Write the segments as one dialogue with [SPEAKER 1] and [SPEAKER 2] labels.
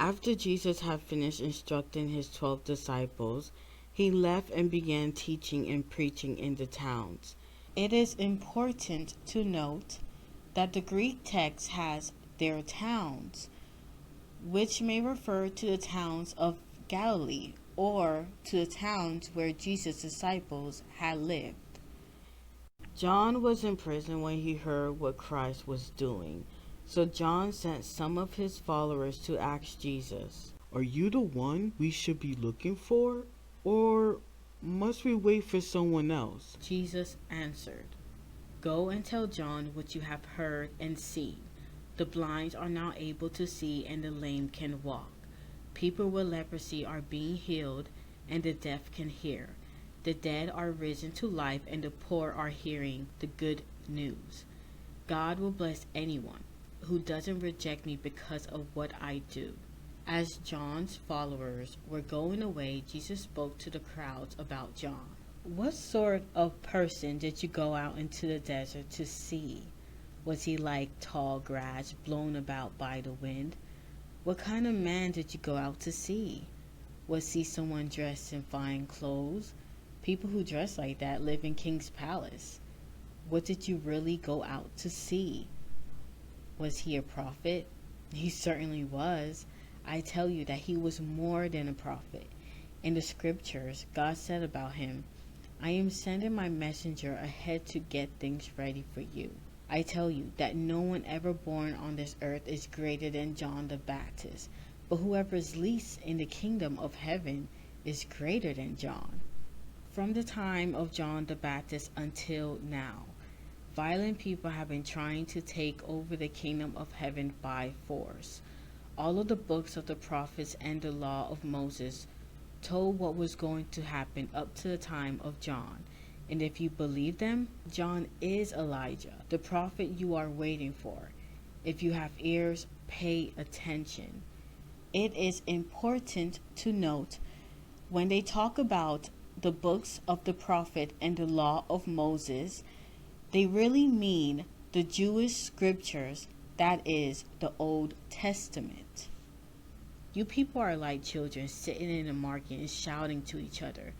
[SPEAKER 1] After Jesus had finished instructing his 12 disciples, he left and began teaching and preaching in the towns. It is important to note that the Greek text has their towns, which may refer to the towns of Galilee or to the towns where Jesus' disciples had lived. John was in prison when he heard what Christ was doing. So John sent some of his followers to ask Jesus, "Are you the one we should be looking for? Or must we wait for someone else?" Jesus answered, "Go and tell John what you have heard and seen. The blind are now able to see and the lame can walk. People with leprosy are being healed and the deaf can hear. The dead are risen to life and the poor are hearing the good news. God will bless anyone who doesn't reject me because of what I do." As John's followers were going away, Jesus spoke to the crowds about John. "What sort of person did you go out into the desert to see? Was he like tall grass blown about by the wind? What kind of man did you go out to see? Was he someone dressed in fine clothes? People who dress like that live in King's palace. What did you really go out to see? Was he a prophet? He certainly was. I tell you that he was more than a prophet. In the scriptures, God said about him, 'I am sending my messenger ahead to get things ready for you.' I tell you that no one ever born on this earth is greater than John the Baptist, but whoever is least in the kingdom of heaven is greater than John." From the time of John the Baptist until now, violent people have been trying to take over the kingdom of heaven by force. All of the books of the prophets and the law of Moses told what was going to happen up to the time of John. And if you believe them, John is Elijah, the prophet you are waiting for. If you have ears, pay attention. It is important to note when they talk about the books of the prophet and the law of Moses, they really mean the Jewish scriptures, that is, the Old Testament. You people are like children sitting in the market and shouting to each other,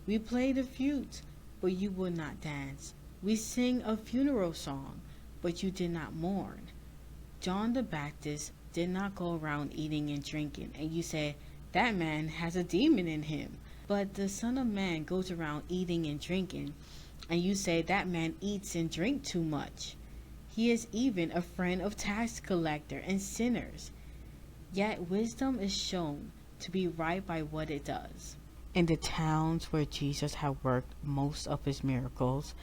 [SPEAKER 1] "We play the flute, but you will not dance. We sing a funeral song, but you did not mourn." John the Baptist did not go around eating and drinking, and you say, "That man has a demon in him." But the Son of Man goes around eating and drinking, and you say, "That man eats and drinks too much." He is even a friend of tax collectors and sinners. Yet wisdom is shown to be right by what it does. In the towns where Jesus had worked most of his miracles,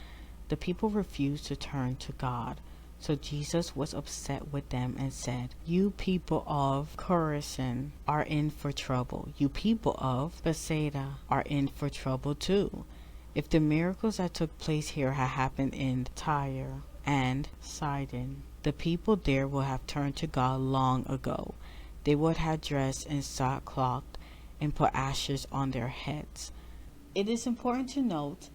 [SPEAKER 1] the people refused to turn to God. So Jesus was upset with them and said, "You people of Chorazin are in for trouble. You people of Bethsaida are in for trouble too. If the miracles that took place here had happened in Tyre and Sidon, the people there would have turned to God long ago. They would have dressed in sackcloth and put ashes on their heads." It is important to note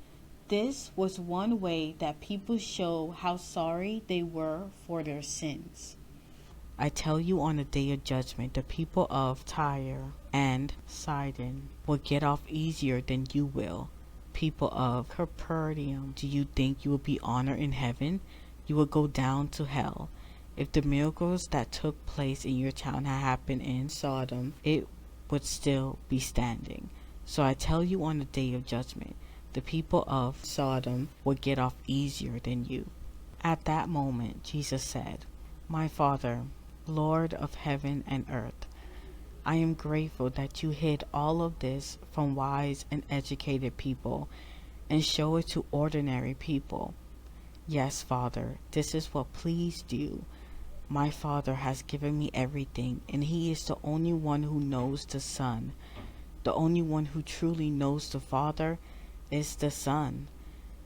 [SPEAKER 1] this was one way that people show how sorry they were for their sins. "I tell you, on the day of judgment, the people of Tyre and Sidon will get off easier than you will. People of Capernaum, do you think you will be honored in heaven? You will go down to hell. If the miracles that took place in your town had happened in Sodom, it would still be standing. So I tell you, on the day of judgment, the people of Sodom would get off easier than you." At that moment, Jesus said, "My Father, Lord of heaven and earth, I am grateful that you hid all of this from wise and educated people and show it to ordinary people. Yes, Father, this is what pleased you. My Father has given me everything, and he is the only one who knows the Son. The only one who truly knows the Father is the Son.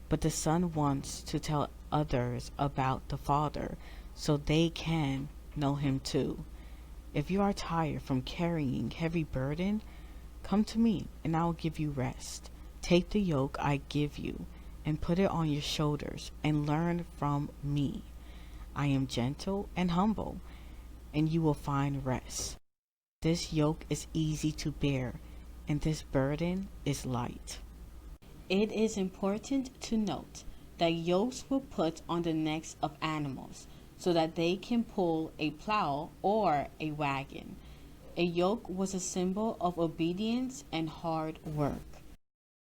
[SPEAKER 1] But the Son wants to tell others about the Father so they can know him too. If you are tired from carrying heavy burden, come to me and I will give you rest. Take the yoke I give you and put it on your shoulders and learn from me. I am gentle and humble, and you will find rest This yoke is easy to bear, and this burden is light. It is important to note that yokes were put on the necks of animals so that they can pull a plow or a wagon. A yoke was a symbol of obedience and hard work.